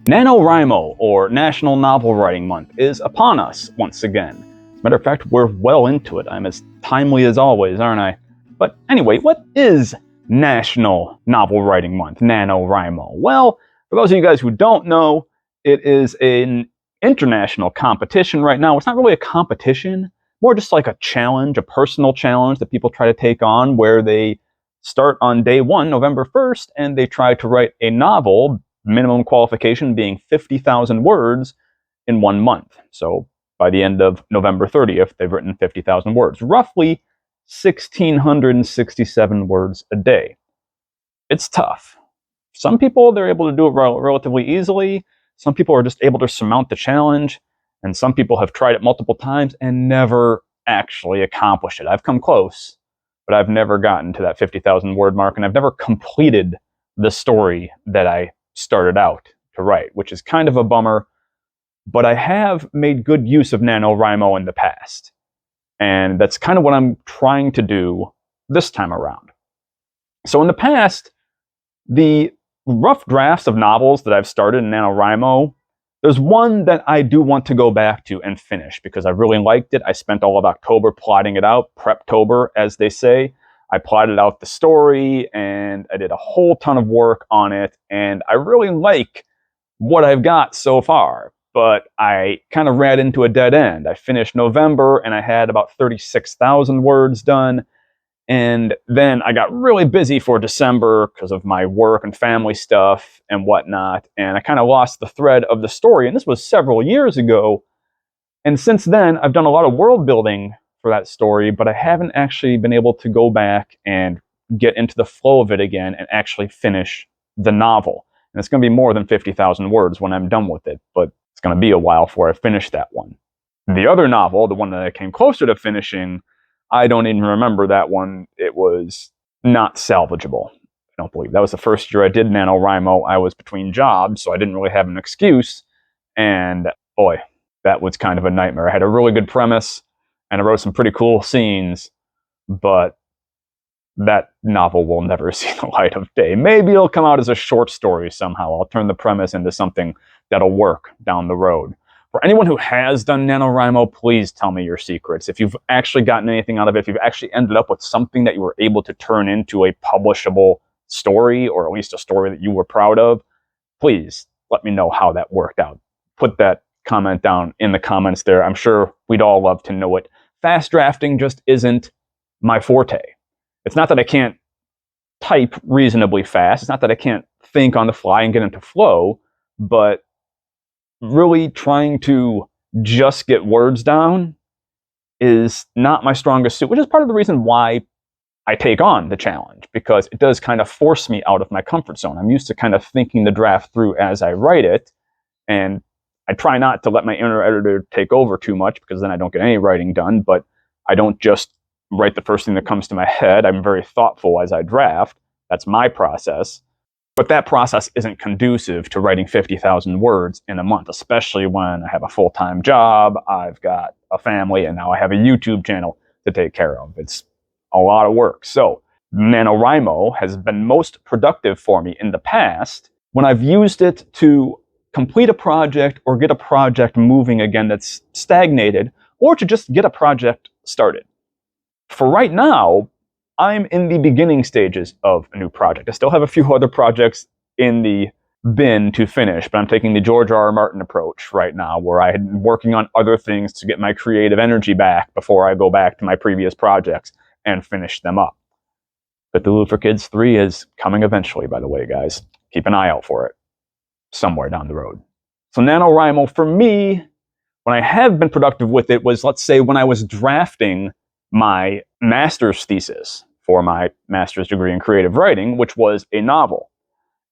NaNoWriMo, or National Novel Writing Month, is upon us once again. As a matter of fact, we're well into it. I'm as timely as always, aren't I? But anyway, what is National Novel Writing Month, NaNoWriMo? Well, for those of you guys who don't know, it is an international competition right now. It's not really a competition, more just like a challenge, a personal challenge that people try to take on, where they start on day one, November 1st, and they try to write a novel, minimum qualification being 50,000 words in 1 month. So by the end of November 30th, they've written 50,000 words, roughly 1,667 words a day. It's tough. Some people, they're able to do it relatively easily. Some people are just able to surmount the challenge. And some people have tried it multiple times and never actually accomplished it. I've come close, but I've never gotten to that 50,000 word mark, and I've never completed the story that I started out to write, which is kind of a bummer, but I have made good use of NaNoWriMo in the past. And that's kind of what I'm trying to do this time around. So in the past, the rough drafts of novels that I've started in NaNoWriMo, there's one that I do want to go back to and finish because I really liked it. I spent all of October plotting it out, Preptober, as they say. I plotted out the story and I did a whole ton of work on it, and I really like what I've got so far, but I kind of ran into a dead end. I finished November and I had about 36,000 words done, and then I got really busy for December because of my work and family stuff and whatnot, and I kind of lost the thread of the story, and this was several years ago, and since then I've done a lot of world building for that story, but I haven't actually been able to go back and get into the flow of it again and actually finish the novel. And it's going to be more than 50,000 words when I'm done with it, but it's going to be a while before I finish that one. The other novel, the one that I came closer to finishing, I don't even remember that one. It was not salvageable. I don't believe. That was the first year I did NaNoWriMo. I was between jobs, so I didn't really have an excuse. And boy, that was kind of a nightmare. I had a really good premise, and I wrote some pretty cool scenes, but that novel will never see the light of day. Maybe it'll come out as a short story somehow. I'll turn the premise into something that'll work down the road. For anyone who has done NaNoWriMo, please tell me your secrets. If you've actually gotten anything out of it, if you've actually ended up with something that you were able to turn into a publishable story, or at least a story that you were proud of, please let me know how that worked out. Put that comment down in the comments there. I'm sure we'd all love to know it. Fast drafting just isn't my forte. It's not that I can't type reasonably fast. It's not that I can't think on the fly and get into flow, but really trying to just get words down is not my strongest suit, which is part of the reason why I take on the challenge, because it does kind of force me out of my comfort zone. I'm used to kind of thinking the draft through as I write it, and I try not to let my inner editor take over too much, because then I don't get any writing done, but I don't just write the first thing that comes to my head. I'm very thoughtful as I draft. That's my process. But that process isn't conducive to writing 50,000 words in a month, especially when I have a full-time job, I've got a family, and now I have a YouTube channel to take care of. It's a lot of work. So NaNoWriMo has been most productive for me in the past when I've used it to complete a project or get a project moving again that's stagnated, or to just get a project started. For right now, I'm in the beginning stages of a new project. I still have a few other projects in the bin to finish, but I'm taking the George R.R. Martin approach right now, where I'm working on other things to get my creative energy back before I go back to my previous projects and finish them up. Cthulhu for Kids 3 is coming eventually, by the way, guys. Keep an eye out for it somewhere down the road. So NaNoWriMo, for me, when I have been productive with it was, let's say, when I was drafting my master's thesis for my master's degree in creative writing, which was a novel.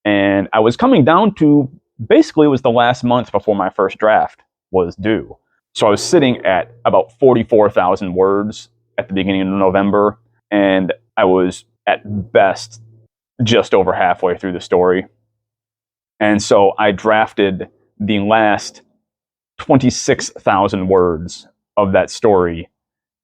And I was coming down to, basically it was the last month before my first draft was due. So I was sitting at about 44,000 words at the beginning of November, and I was at best just over halfway through the story. And so I drafted the last 26,000 words of that story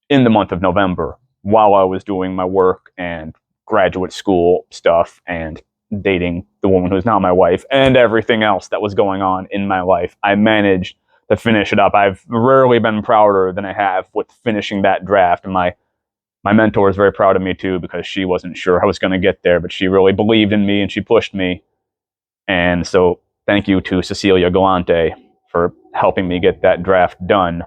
in the month of November while I was doing my work and graduate school stuff and dating the woman who's now my wife and everything else that was going on in my life, I managed to finish it up. I've rarely been prouder than I have with finishing that draft. And my mentor is very proud of me too, because she wasn't sure I was going to get there, but she really believed in me and she pushed me. And so thank you to Cecilia Galante for helping me get that draft done.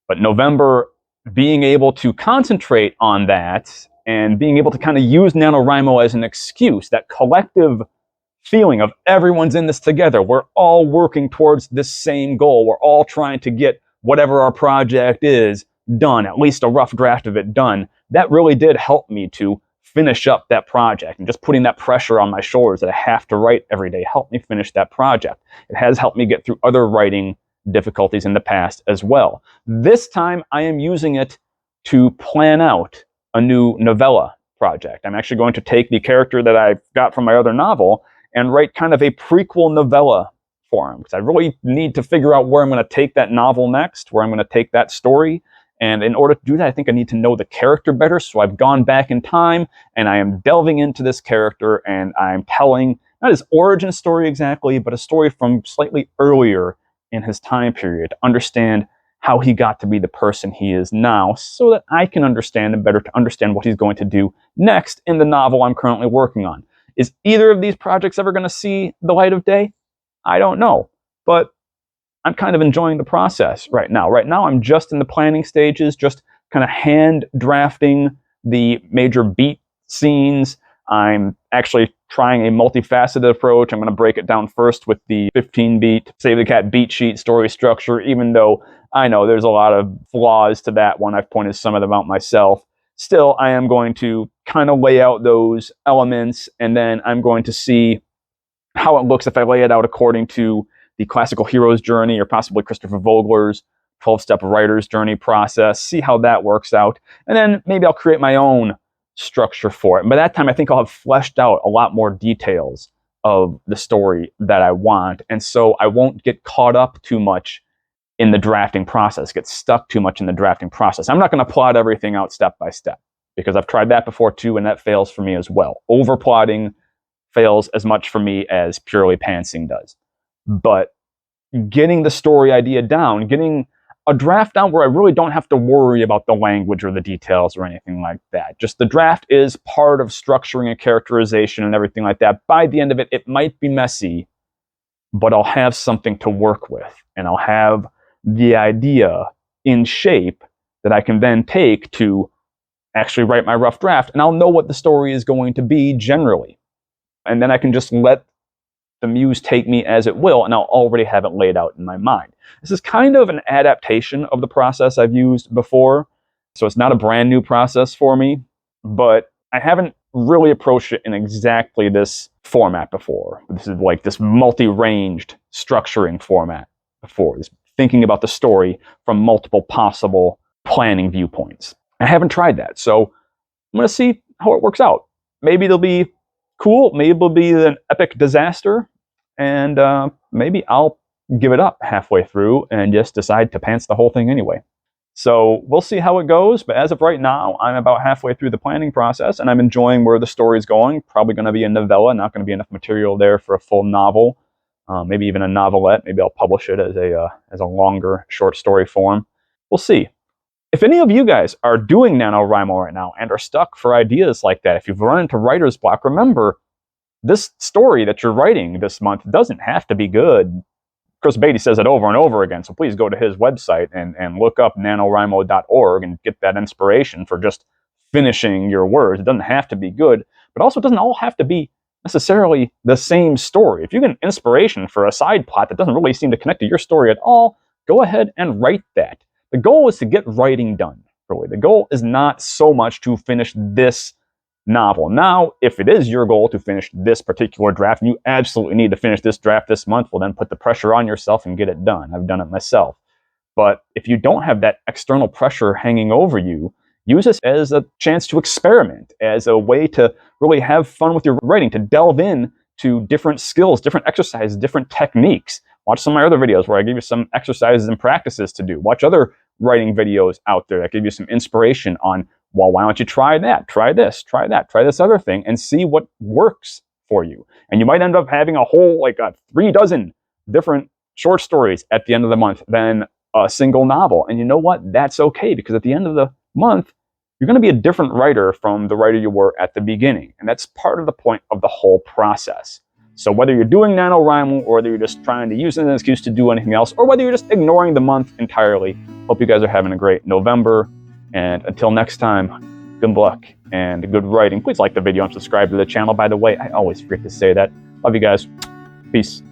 But November, being able to concentrate on that and being able to kind of use NaNoWriMo as an excuse, that collective feeling of everyone's in this together. We're all working towards this same goal. We're all trying to get whatever our project is done, at least a rough draft of it done. That really did help me to finish up that project, and just putting that pressure on my shoulders that I have to write every day helped me finish that project. It has helped me get through other writing difficulties in the past as well. This time I am using it to plan out a new novella project. I'm actually going to take the character that I got from my other novel and write kind of a prequel novella for him, because I really need to figure out where I'm going to take that novel next, where I'm going to take that story. And in order to do that, I think I need to know the character better. So I've gone back in time and I am delving into this character and I'm telling not his origin story exactly, but a story from slightly earlier in his time period to understand how he got to be the person he is now, so that I can understand him better, to understand what he's going to do next in the novel I'm currently working on. Is either of these projects ever going to see the light of day? I don't know, but I'm kind of enjoying the process right now. Right now, I'm just in the planning stages, just kind of hand drafting the major beat scenes. I'm actually trying a multifaceted approach. I'm going to break it down first with the 15-beat Save the Cat beat sheet story structure, even though I know there's a lot of flaws to that one. I've pointed some of them out myself. Still, I am going to kind of lay out those elements, and then I'm going to see how it looks if I lay it out according to the classical hero's journey, or possibly Christopher Vogler's 12-step writer's journey process, see how that works out. And then maybe I'll create my own structure for it. And by that time, I think I'll have fleshed out a lot more details of the story that I want. And so I won't get caught up too much in the drafting process, get stuck too much in the drafting process. I'm not going to plot everything out step by step, because I've tried that before too, and that fails for me as well. Over-plotting fails as much for me as purely pantsing does. But getting the story idea down, getting a draft down where I really don't have to worry about the language or the details or anything like that. Just the draft is part of structuring a characterization and everything like that. By the end of it, it might be messy, but I'll have something to work with, and I'll have the idea in shape that I can then take to actually write my rough draft, and I'll know what the story is going to be generally. And then I can just let the muse take me as it will, and I'll already have it laid out in my mind. This is kind of an adaptation of the process I've used before, so it's not a brand new process for me, but I haven't really approached it in exactly this format before. This is like this multi-ranged structuring format before, this thinking about the story from multiple possible planning viewpoints. I haven't tried that, so I'm going to see how it works out. Maybe it'll be cool, maybe it'll be an epic disaster, and maybe I'll give it up halfway through and just decide to pants the whole thing anyway. So we'll see how it goes, but as of right now, I'm about halfway through the planning process, and I'm enjoying where the story's going. Probably going to be a novella, not going to be enough material there for a full novel, maybe even a novelette. Maybe I'll publish it as a longer short story form. We'll see. If any of you guys are doing NaNoWriMo right now and are stuck for ideas like that, if you've run into writer's block, remember, this story that you're writing this month doesn't have to be good. Chris Beatty says it over and over again, so please go to his website and look up nanowrimo.org and get that inspiration for just finishing your words. It doesn't have to be good, but also it doesn't all have to be necessarily the same story. If you get inspiration for a side plot that doesn't really seem to connect to your story at all, go ahead and write that. The goal is to get writing done, really. The goal is not so much to finish this novel. Now, if it is your goal to finish this particular draft, and you absolutely need to finish this draft this month, well, then put the pressure on yourself and get it done. I've done it myself. But if you don't have that external pressure hanging over you, use this as a chance to experiment, as a way to really have fun with your writing, to delve in to different skills, different exercises, different techniques. Watch some of my other videos where I give you some exercises and practices to do. Watch other writing videos out there that give you some inspiration on, well, why don't you try that, try this, try that, try this other thing, and see what works for you. And you might end up having a whole, like 3 dozen different short stories at the end of the month than a single novel. And you know what? That's okay, because at the end of the month, you're going to be a different writer from the writer you were at the beginning. And that's part of the point of the whole process. So whether you're doing NaNoWriMo, or whether you're just trying to use it as an excuse to do anything else, or whether you're just ignoring the month entirely, hope you guys are having a great November. And until next time, good luck and good writing. Please like the video and subscribe to the channel. By the way, I always forget to say that. Love you guys. Peace.